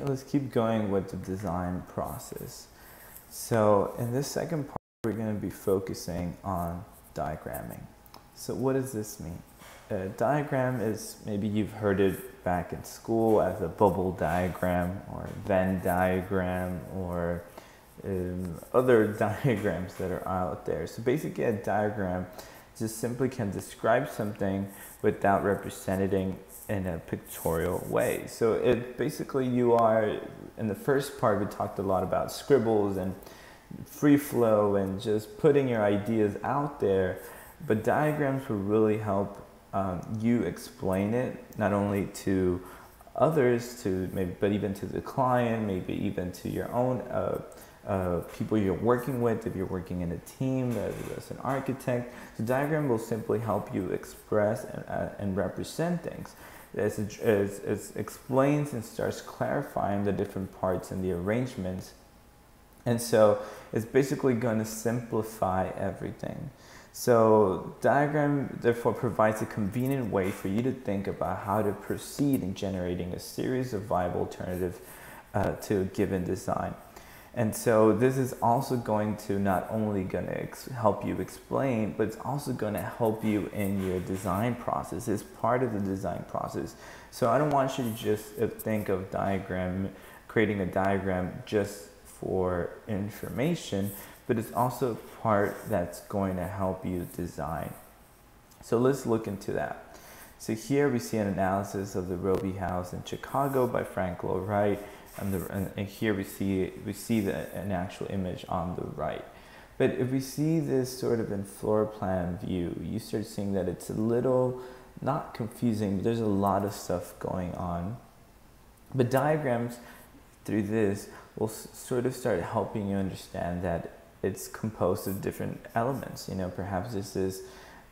let's keep going with the design process. So in this second part, we're going to be focusing on diagramming. So what does this mean? A diagram is, maybe you've heard it back in school as a bubble diagram or Venn diagram or other diagrams that are out there. So basically a diagram just simply can describe something without representing in a pictorial way. So it basically, you are, in the first part we talked a lot about scribbles and free flow and just putting your ideas out there, but diagrams will really help you explain it, not only to others, to maybe, but even to the client, maybe even to your own people you're working with, if you're working in a team as an architect. The diagram will simply help you express and represent things. As it explains and starts clarifying the different parts and the arrangements. And so it's basically going to simplify everything. So diagram therefore provides a convenient way for you to think about how to proceed in generating a series of viable alternatives to a given design. And so this is also going to not only going to help you explain, but it's also going to help you in your design process. It's part of the design process. So I don't want you to just think of creating a diagram just for information, but it's also part that's going to help you design. So let's look into that. So here we see an analysis of the Roby House in Chicago by Frank Lloyd Wright. And here we see an actual image on the right. But if we see this sort of in floor plan view, you start seeing that it's a little, not confusing, but there's a lot of stuff going on. But diagrams through this will sort of start helping you understand that it's composed of different elements. You know, perhaps this is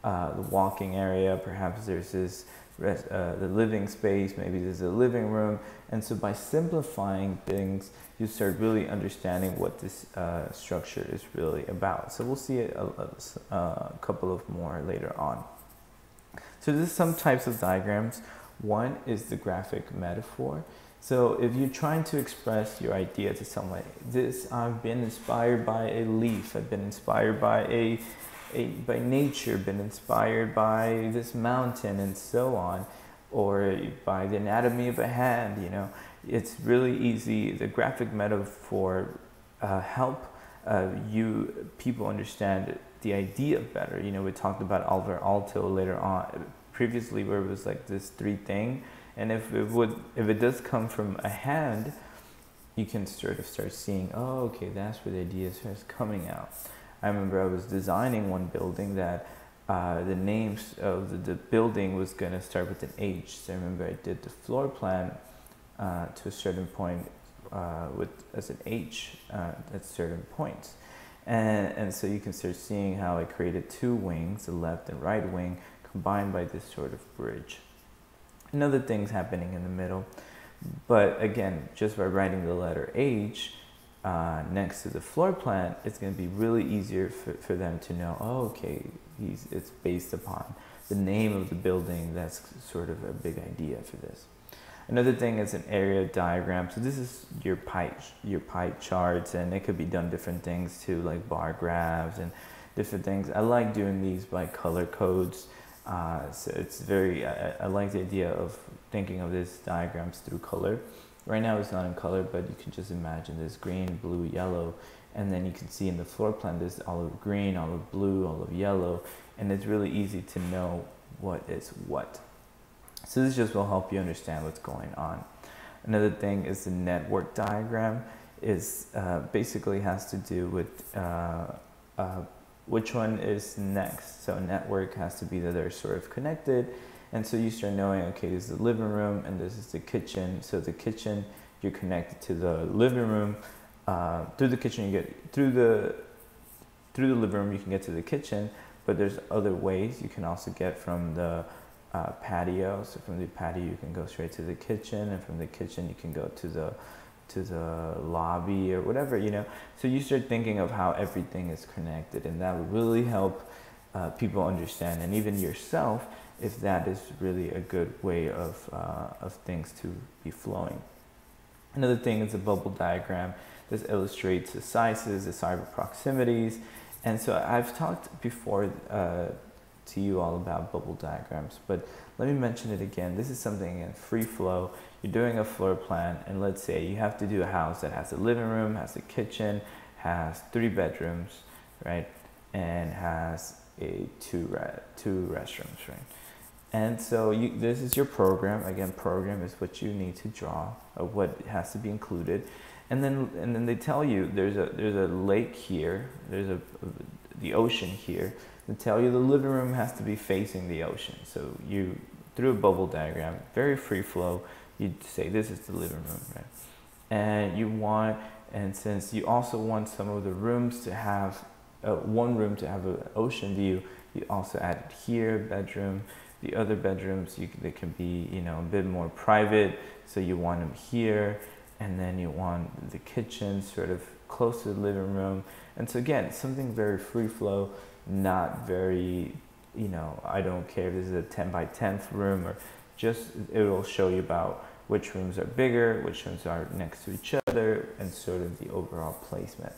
the walking area, perhaps there's this the living space, maybe there's a living room. And so by simplifying things, you start really understanding what this structure is really about. So we'll see a couple of more later on. So there's some types of diagrams. One is the graphic metaphor. So if you're trying to express your idea to someone, I've been inspired by a leaf, I've been inspired by by nature, been inspired by this mountain and so on, or by the anatomy of a hand, you know, it's really easy. The graphic metaphor help people understand the idea better. You know, we talked about Alvar Aalto later on, previously, where it was like this three thing, and if it does come from a hand, you can sort of start seeing, oh, okay, that's where the idea starts coming out. I remember I was designing one building that the names of the building was going to start with an H. So I remember I did the floor plan to a certain point as an H at certain points. And so you can start seeing how I created two wings, the left and right wing, combined by this sort of bridge. And other things happening in the middle. But again, just by writing the letter H, next to the floor plan, it's going to be really easier for them to know, oh, okay, it's based upon the name of the building. That's sort of a big idea for this. Another thing is an area diagram. So this is your pie charts, and it could be done different things too, like bar graphs and different things. I like doing these by color codes. So it's very, I like the idea of thinking of these diagrams through color. Right now it's not in color, but you can just imagine this green, blue, yellow, and then you can see in the floor plan there's olive green, olive blue, olive yellow, and it's really easy to know what is what. So this just will help you understand what's going on. Another thing is the network diagram. Is basically has to do with which one is next. So a network has to be that they're sort of connected. And so you start knowing, okay, this is the living room and this is the kitchen. So the kitchen, you're connected to the living room. Through the kitchen, you get through the living room, you can get to the kitchen. But there's other ways you can also get from the patio. So from the patio, you can go straight to the kitchen, and from the kitchen, you can go to the lobby or whatever, you know. So you start thinking of how everything is connected, and that would really help people understand, and even yourself, if that is really a good way of things to be flowing. Another thing is a bubble diagram. This illustrates the sizes, the cyber proximities. And so I've talked before to you all about bubble diagrams, but let me mention it again. This is something in free flow. You're doing a floor plan, and let's say you have to do a house that has a living room, has a kitchen, has 3 bedrooms, right? And has two restrooms, right? And so this is your program. Again, program is what you need to draw, or what has to be included. And then they tell you there's a lake here, the ocean here. They tell you the living room has to be facing the ocean. So you, through a bubble diagram, very free flow, you say this is the living room, right? And since you also want some of the rooms to have, one room to have an ocean view, you also added here, bedroom. The other bedrooms, they can be, a bit more private, so you want them here, and then you want the kitchen sort of close to the living room. And so again, something very free flow, not very, I don't care if this is a 10 by 10th room, or just, it will show you about which rooms are bigger, which rooms are next to each other, and sort of the overall placement.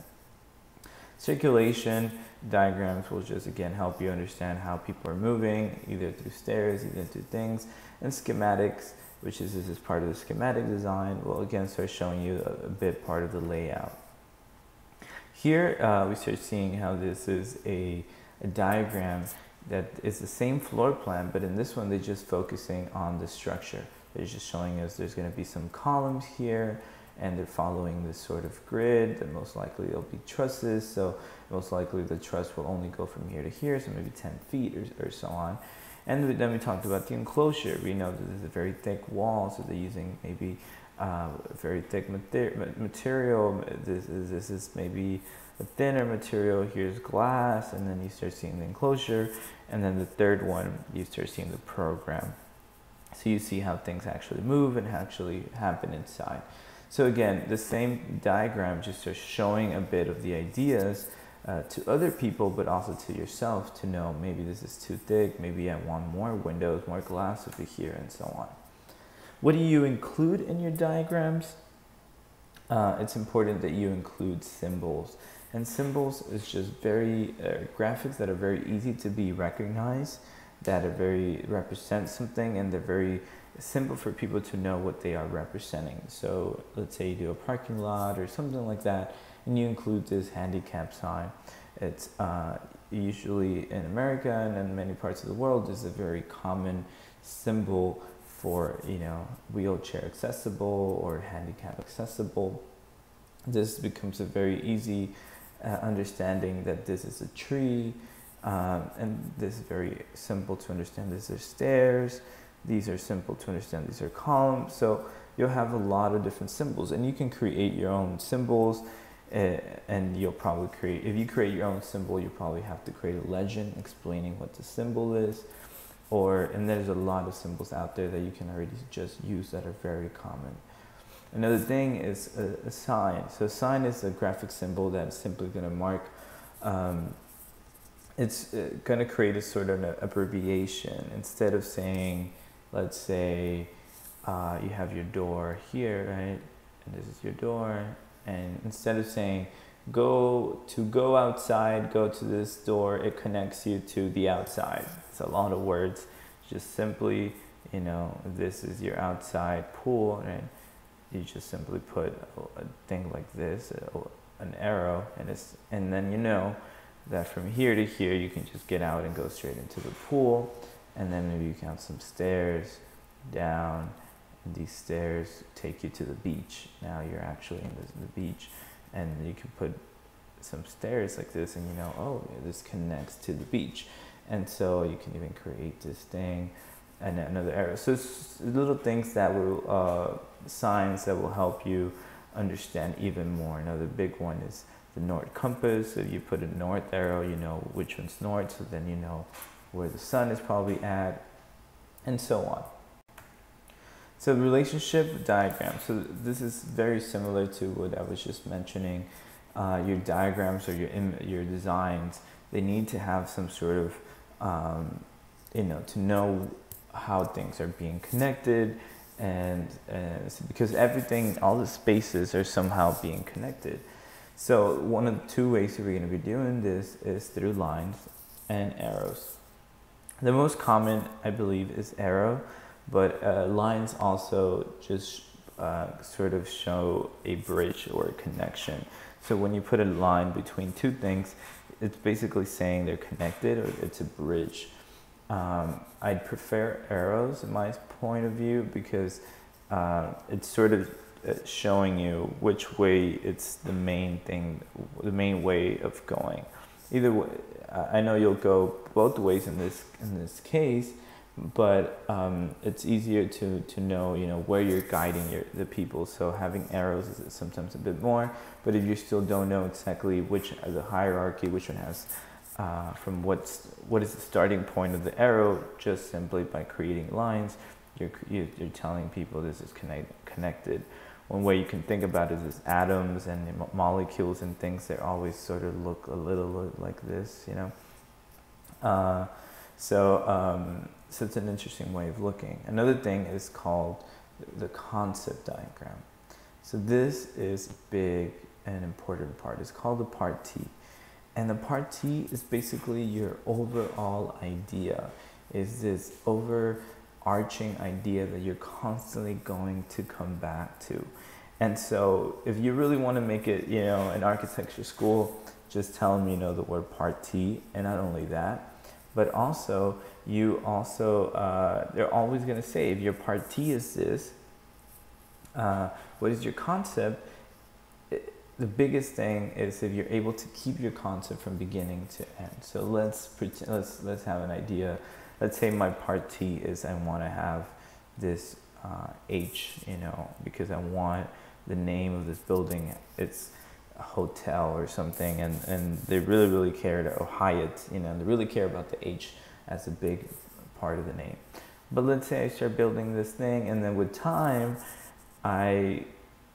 Circulation diagrams will just again help you understand how people are moving, either through stairs, either through things. And schematics, which is this is part of the schematic design, will again start showing you a bit part of the layout. Here we start seeing how this is a diagram that is the same floor plan, but in this one they're just focusing on the structure. They're just showing us there's going to be some columns here, and they're following this sort of grid, and most likely there'll be trusses, so most likely the truss will only go from here to here, so maybe 10 feet or so on. And then we talked about the enclosure. We know that there's a very thick wall, so they're using maybe very thick material. This is maybe a thinner material. Here's glass, and then you start seeing the enclosure. And then the third one, you start seeing the program. So you see how things actually move and actually happen inside. So again, the same diagram just starts showing a bit of the ideas to other people, but also to yourself, to know maybe this is too thick, maybe I want more windows, more glass over here, and so on. What do you include in your diagrams? It's important that you include symbols. And symbols is just very graphics that are very easy to be recognized, that are very represent something, and they're very simple for people to know what they are representing. So let's say you do a parking lot or something like that, and you include this handicap sign. It's usually in America and in many parts of the world is a very common symbol for, wheelchair accessible or handicap accessible. This becomes a very easy understanding that this is a tree, and this is very simple to understand. These are stairs. These are simple to understand. These are columns. So you'll have a lot of different symbols, and you can create your own symbols. And you'll probably if you create your own symbol, you probably have to create a legend explaining what the symbol is. And there's a lot of symbols out there that you can already just use that are very common. Another thing is a sign. So a sign is a graphic symbol that's simply going to mark, it's going to create a sort of an abbreviation. Instead of saying, let's say you have your door here, right? And this is your door. And instead of saying, go outside, go to this door, it connects you to the outside. It's a lot of words. Just simply, this is your outside pool, and you just simply put a thing like this, an arrow, and then you know that from here to here you can just get out and go straight into the pool. And then maybe you count some stairs down, and these stairs take you to the beach. Now you're actually in the beach, and you can put some stairs like this, and oh, this connects to the beach. And so you can even create this thing and another arrow. So it's little things that will, signs that will help you understand even more. Another big one is the north compass. So if you put a north arrow, you know which one's north, so then you know where the sun is probably at, and so on. So relationship diagram. So this is very similar to what I was just mentioning. Your diagrams or your designs, they need to have some sort of, to know how things are being connected, and because everything, all the spaces are somehow being connected. So one of the two ways that we're going to be doing this is through lines and arrows. The most common, I believe, is arrow, but lines also just sort of show a bridge or a connection. So when you put a line between two things, it's basically saying they're connected, or it's a bridge. I'd prefer arrows in my point of view, because it's sort of showing you which way it's the main thing, the main way of going. Either way, I know you'll go both ways in this case, but it's easier to know, you know, where you're guiding the people. So having arrows is sometimes a bit more, but if you still don't know exactly which, the hierarchy, which one has from what is the starting point of the arrow, just simply by creating lines, you're telling people this is connected. One way you can think about it is atoms and molecules and things. They always sort of look a little like this, you know. So it's an interesting way of looking. Another thing is called the concept diagram. So this is big and important part. It's called the part T. And the part T is basically your overall idea. Is this overarching idea that you're constantly going to come back to. And so if you really want to make it, you know, an architecture school, just tell them, you know, the word part T. And not only that, but also they're always going to say, if your part T is this, what is your concept? The biggest thing is if you're able to keep your concept from beginning to end. So let's have an idea. Let's say my part T is I want to have this H, you know, because I want the name of this building, it's a hotel or something, and they really care, or Hyatt, you know, they really care about the H as a big part of the name. But let's say I start building this thing, and then with time, I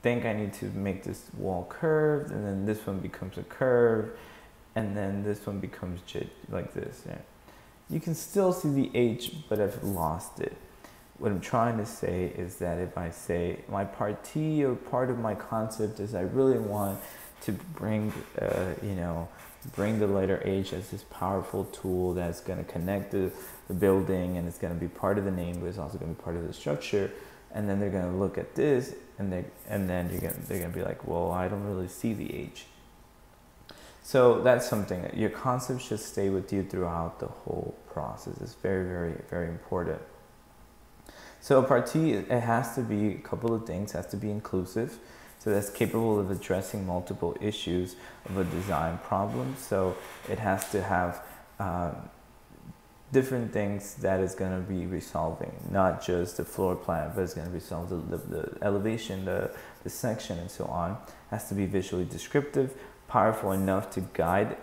think I need to make this wall curved, and then this one becomes a curve, and then this one becomes like this. Yeah. You can still see the H, but I've lost it. What I'm trying to say is that if I say my part T, or part of my concept is I really want to bring, bring the letter H as this powerful tool that's going to connect the building, and it's going to be part of the name, but it's also going to be part of the structure. And then they're going to look at this, and then they're going to be like, well, I don't really see the H. So that's something that your concept should stay with you throughout the whole process. It's very important. So part T, it has to be a couple of things. It has to be inclusive, so that's capable of addressing multiple issues of a design problem. So it has to have different things that is going to be resolving, not just the floor plan, but it's going to resolve the elevation, the section, and so on. It has to be visually descriptive, powerful enough to guide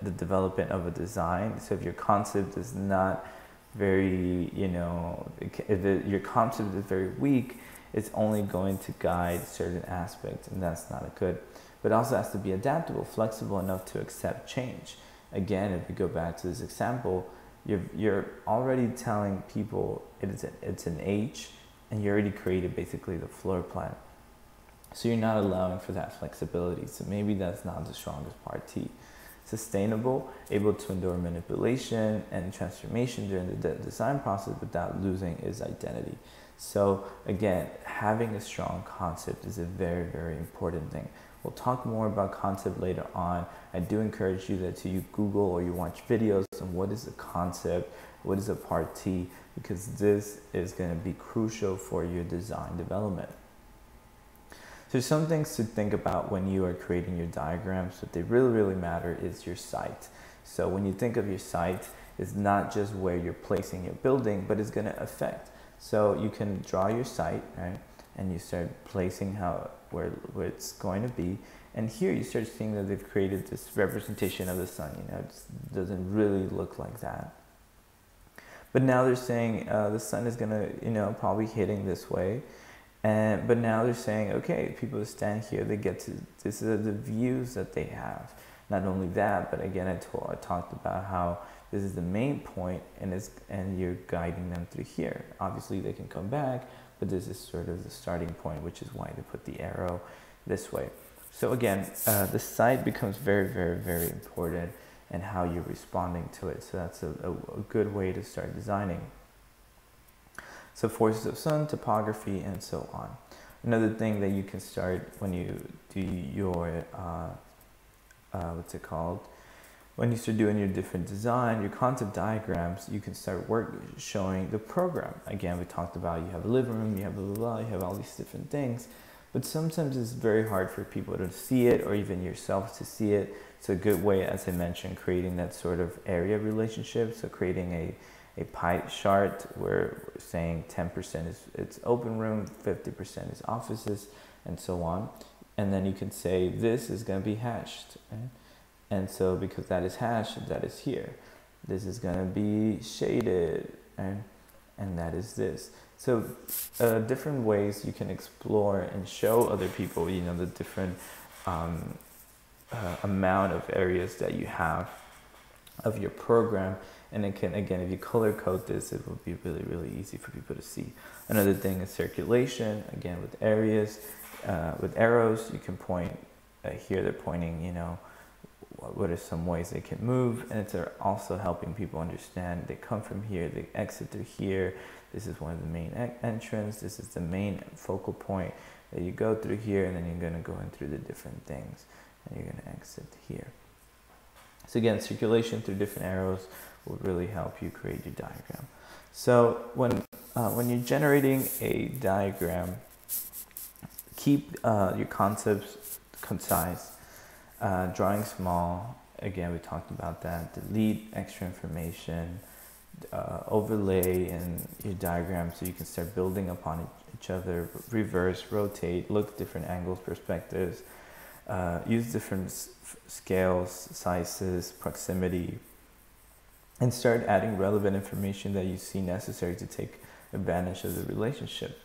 the development of a design. So if your concept is not very, if your concept is very weak, it's only going to guide certain aspects, and that's not good. But it also has to be adaptable, flexible enough to accept change. Again, if we go back to this example, you're already telling people it's an H, and you already created basically the floor plan. So you're not allowing for that flexibility. So maybe that's not the strongest part T. Sustainable, able to endure manipulation and transformation during the design process without losing its identity. So again, having a strong concept is a very important thing. We'll talk more about concept later on. I do encourage you that you Google or you watch videos on what is a concept, what is a part T, because this is going to be crucial for your design development. So some things to think about when you are creating your diagrams. What they really matter is your site. So when you think of your site, it's not just where you're placing your building, but it's going to affect. So you can draw your site, right? And you start placing where it's going to be. And here you start seeing that they've created this representation of the sun. It doesn't really look like that. But now they're saying the sun is going to, probably hitting this way. But now they're saying, okay, people stand here, they get to, this is the views that they have. Not only that, but again, I talked about how this is the main point, and you're guiding them through here. Obviously, they can come back, but this is sort of the starting point, which is why they put the arrow this way. So again, the site becomes very, very, very important and how you're responding to it. So that's a good way to start designing. So forces of sun, topography, and so on. Another thing that you can start when you do your, what's it called? When you start doing your different design, your concept diagrams, you can start showing the program. Again, we talked about you have a living room, you have blah, blah, blah, you have all these different things. But sometimes it's very hard for people to see it or even yourself to see it. It's a good way, as I mentioned, creating that sort of area relationship. So creating a pie chart where we're saying 10% is it's open room, 50% is offices, and so on. And then you can say this is going to be hashed. Right? And so because that is hashed, that is here. This is going to be shaded, right? And that is this. So different ways you can explore and show other people, you know, the different amount of areas that you have of your program. And it can, again, if you color code this, it will be really, really easy for people to see. Another thing is circulation. Again, with areas, with arrows, you can point, here they're pointing, you know, what are some ways they can move. And it's also helping people understand they come from here, they exit through here. This is one of the main entrance. This is the main focal point that you go through here, and then you're going to go in through the different things, and you're going to exit here. So again, circulation through different arrows will really help you create your diagram. So when you're generating a diagram, keep your concepts concise, drawing small. Again, we talked about that. Delete extra information, overlay in your diagram so you can start building upon each other, reverse, rotate, look different angles, perspectives, use different scales, sizes, proximity, and start adding relevant information that you see necessary to take advantage of the relationship.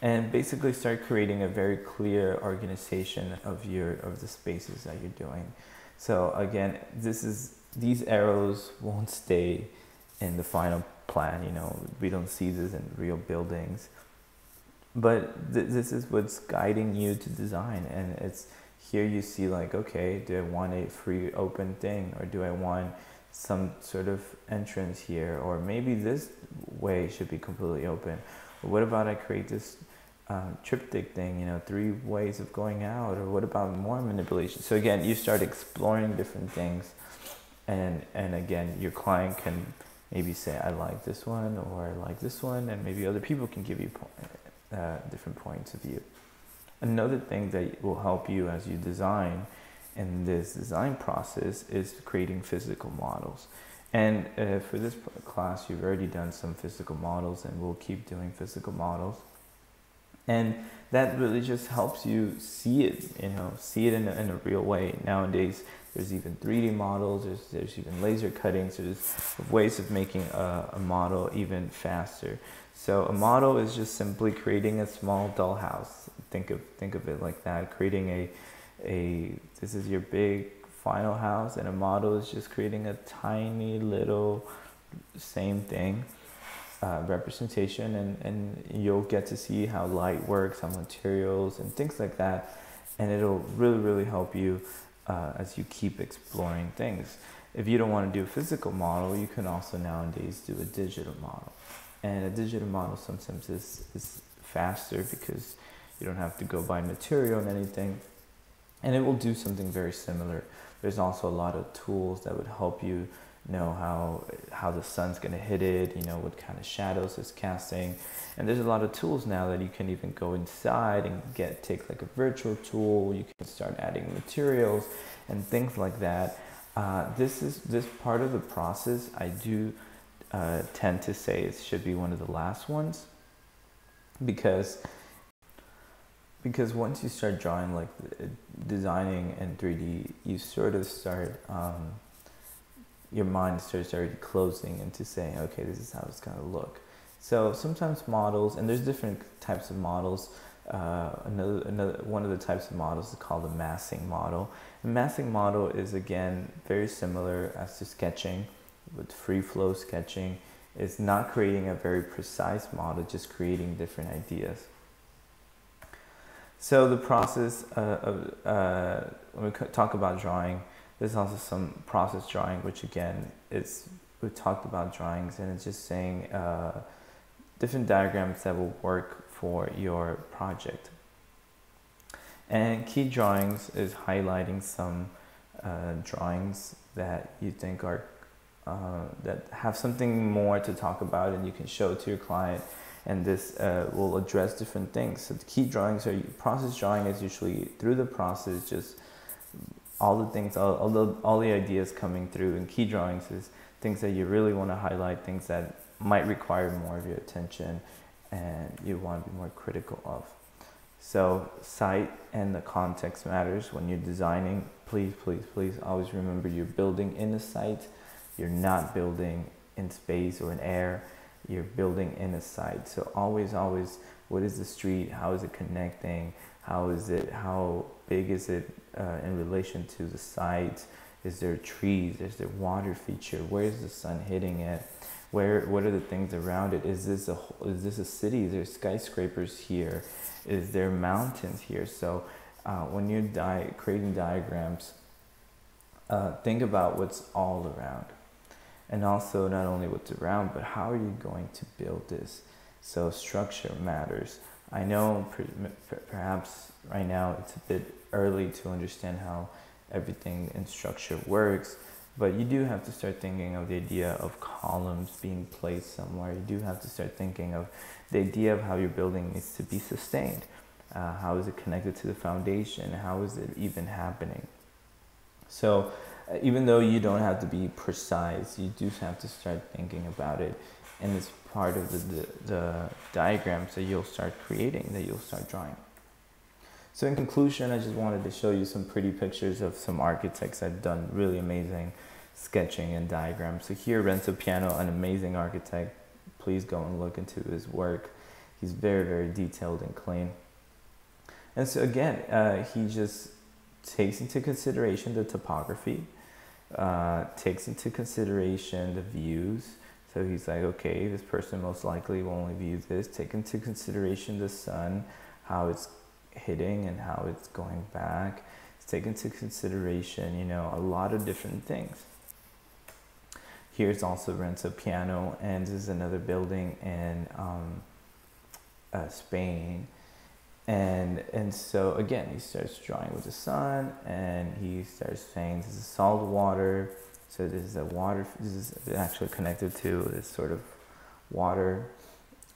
And basically start creating a very clear organization of the spaces that you're doing. So again, these arrows won't stay in the final plan, you know, we don't see this in real buildings. But this is what's guiding you to design, and it's here you see like, okay, do I want a free open thing, or do I want some sort of entrance here, or maybe this way should be completely open. Or what about I create this triptych thing, you know, 3 ways of going out, or what about more manipulation? So again, you start exploring different things, and again, your client can maybe say, I like this one, or I like this one, and maybe other people can give you different points of view. Another thing that will help you as you design in this design process is creating physical models. And for this class, you've already done some physical models, and we'll keep doing physical models. And that really just helps you see it, you know, see it in a real way. Nowadays, there's even 3D models, there's even laser cutting, so there's ways of making a model even faster. So a model is just simply creating a small dollhouse. Think of it like that, creating this is your big final house, and a model is just creating a tiny little same thing. Representation, and you'll get to see how light works, how materials and things like that, and it'll really, really help you as you keep exploring things. If you don't want to do a physical model, you can also nowadays do a digital model, and a digital model sometimes is faster because you don't have to go buy material and anything, and it will do something very similar. There's also a lot of tools that would help you know how the sun's going to hit it, you know, what kind of shadows it's casting. And there's a lot of tools now that you can even go inside and take like a virtual tool. You can start adding materials and things like that. This part of the process, I do tend to say it should be one of the last ones, because once you start drawing, like designing in 3D, you sort of start your mind starts already closing into saying, okay, this is how it's going to look. So sometimes models, and there's different types of models. Another one of the types of models is called a massing model. A massing model is, again, very similar as to sketching, with free flow sketching. It's not creating a very precise model, just creating different ideas. So the process when we talk about drawing, there's also some process drawing, which again, we talked about drawings, and it's just saying different diagrams that will work for your project. And key drawings is highlighting some drawings that you think are that have something more to talk about, and you can show to your client, and this will address different things. So the key drawings are, process drawing is usually through the process, just all the things, all the ideas coming through, and key drawings is things that you really want to highlight, things that might require more of your attention and you want to be more critical of. So site and the context matters when you're designing. Please, please, please always remember you're building in a site. You're not building in space or in air. You're building in a site. So always, always, what is the street? How is it connecting? How big is it in relation to the site? Is there trees? Is there water feature? Where is the sun hitting it? What are the things around it? Is this a city? Is there skyscrapers here? Is there mountains here? So when you're creating diagrams, think about what's all around. And also not only what's around, but how are you going to build this? So structure matters. I know perhaps right now it's a bit early to understand how everything in structure works, but you do have to start thinking of the idea of columns being placed somewhere. You do have to start thinking of the idea of how your building needs to be sustained. How is it connected to the foundation? How is it even happening? So even though you don't have to be precise, you do have to start thinking about it, and it's part of the diagrams that you'll start creating, that you'll start drawing. So in conclusion, I just wanted to show you some pretty pictures of some architects that have done really amazing sketching and diagrams. So here, Renzo Piano, an amazing architect. Please go and look into his work. He's very, very detailed and clean. And so again, he just takes into consideration the topography, takes into consideration the views. So he's like, okay, this person most likely will only view this. Take into consideration the sun, how it's hitting and how it's going back. Take into consideration, you know, a lot of different things. Here's also Renzo Piano, and this is another building in Spain. And so again, he starts drawing with the sun, and he starts saying this is salt water. So this is a water. This is actually connected to this sort of water,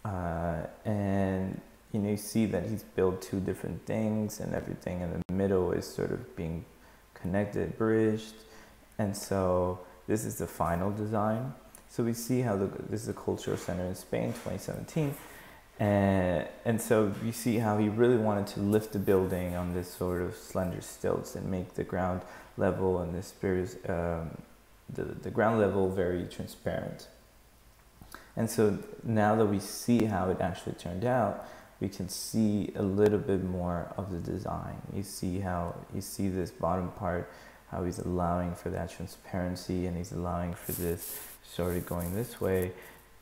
and you know, you see that he's built two different things, and everything in the middle is sort of being connected, bridged. And so this is the final design. So we see how this is a cultural center in Spain, 2017. And so you see how he really wanted to lift the building on this sort of slender stilts and make the ground level and the ground level very transparent. And so now that we see how it actually turned out, we can see a little bit more of the design. You see this bottom part, how he's allowing for that transparency, and he's allowing for this sort of going this way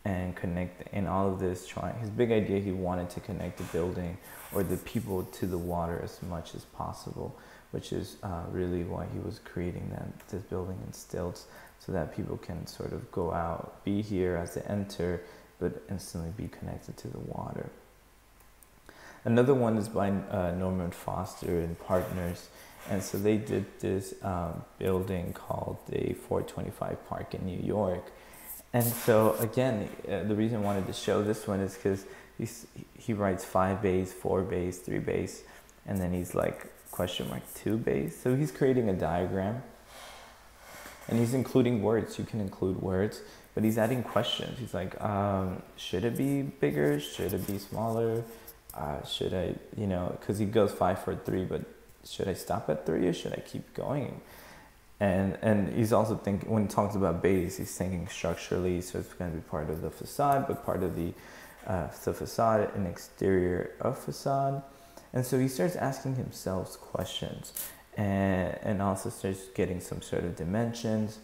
and connect in all of this. His big idea, he wanted to connect the building or the people to the water as much as possible, which is really why he was creating this building in stilts, so that people can sort of go out, be here as they enter, but instantly be connected to the water. Another one is by Norman Foster and Partners. And so they did this building called the 425 Park in New York. And so again, the reason I wanted to show this one is because he writes 5 bays, 4 bays, 3 bays, and then he's like question mark 2 bays. So he's creating a diagram, and he's including words. You can include words, but he's adding questions. He's like, should it be bigger? Should it be smaller? Should I, you know, because he goes 5, 4, 3, but should I stop at 3 or should I keep going? And he's also thinking, when he talks about bays, he's thinking structurally, so it's going to be part of the facade, but part of the facade and exterior of facade. And so he starts asking himself questions, and also starts getting some sort of dimensions.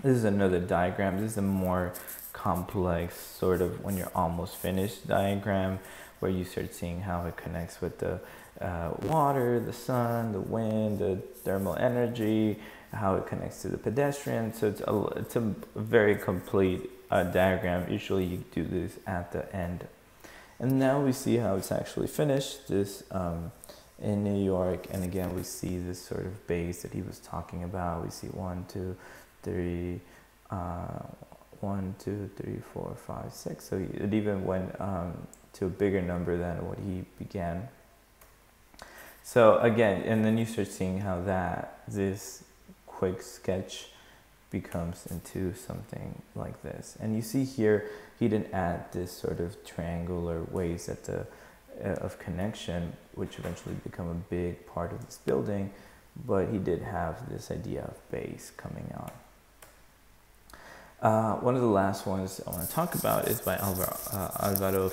This is another diagram. This is a more complex sort of when you're almost finished diagram, where you start seeing how it connects with the water, the sun, the wind, the thermal energy, how it connects to the pedestrian. So it's a very complete diagram. Usually you do this at the end. And now we see how it's actually finished, this in New York. And again, we see this sort of base that he was talking about. We see 1, 2, 3, 1, 2, 3, 4, 5, 6. So it even went to a bigger number than what he began. So again, and then you start seeing how this quick sketch becomes into something like this. And you see here, he didn't add this sort of triangular ways at the of connection, which eventually become a big part of this building, but he did have this idea of base coming out. One of the last ones I want to talk about is by Alvaro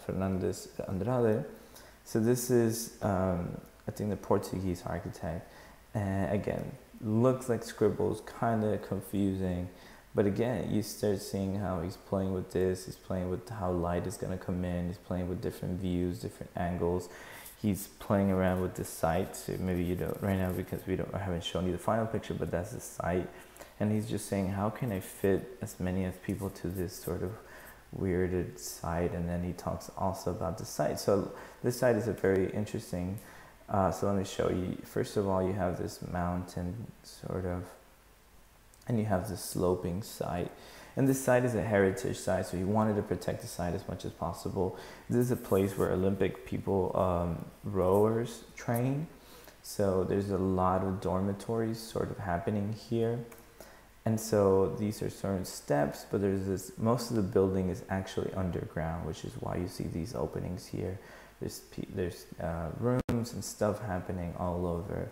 Fernandez Andrade. So this is, I think, the Portuguese architect. And again, looks like scribbles, kind of confusing. But again, you start seeing how he's playing with this. He's playing with how light is going to come in. He's playing with different views, different angles. He's playing around with the site. So maybe you don't right now because I haven't shown you the final picture, but that's the site. And he's just saying, how can I fit as many as people to this sort of weirded site? And then he talks also about the site. So this site is a very interesting. So let me show you. First of all, you have this mountain sort of, and you have this sloping site. And this site is a heritage site, so he wanted to protect the site as much as possible. This is a place where Olympic people, rowers, train. So there's a lot of dormitories sort of happening here. And so these are certain steps, but most of the building is actually underground, which is why you see these openings here. There's rooms and stuff happening all over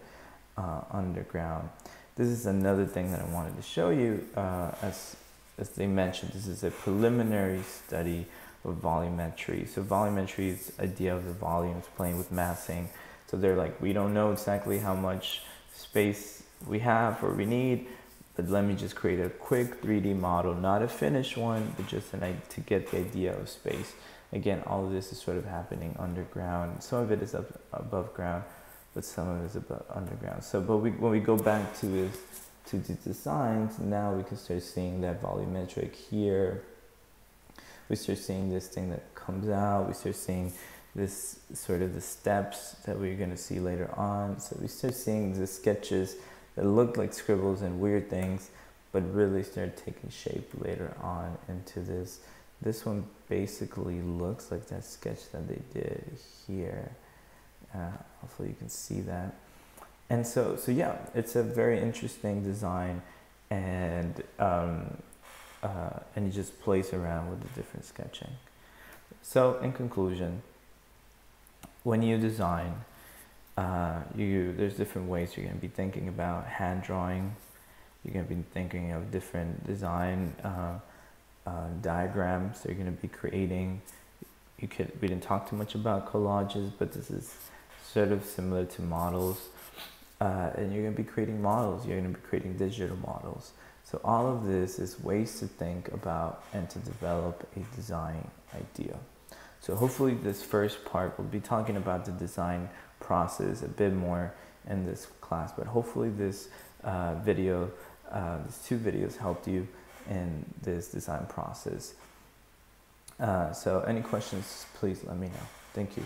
underground. This is another thing that I wanted to show you. As they mentioned, this is a preliminary study of volumetry. So volumetry is the idea of the volumes, playing with massing. So they're like, we don't know exactly how much space we have or we need, but let me just create a quick 3D model, not a finished one, but just to get the idea of space. Again, all of this is sort of happening underground. Some of it is up above ground, but some of it is underground. So, but when we go back to the designs, now we can start seeing that volumetric here. We start seeing this thing that comes out. We start seeing this sort of the steps that we're going to see later on. So we start seeing the sketches that look like scribbles and weird things, but really start taking shape later on into this. This one basically looks like that sketch that they did here. Hopefully you can see that. And so yeah, it's a very interesting design, and he just plays around with the different sketching. So in conclusion, when you design, there's different ways you're going to be thinking about hand drawing. You're going to be thinking of different design diagrams that you're going to be creating. We didn't talk too much about collages, but this is sort of similar to models. And you're going to be creating models. You're going to be creating digital models. So all of this is ways to think about and to develop a design idea. So hopefully this first part, we'll be talking about the design process a bit more in this class, but hopefully this these two videos helped you in this design process. So any questions, please let me know. Thank you.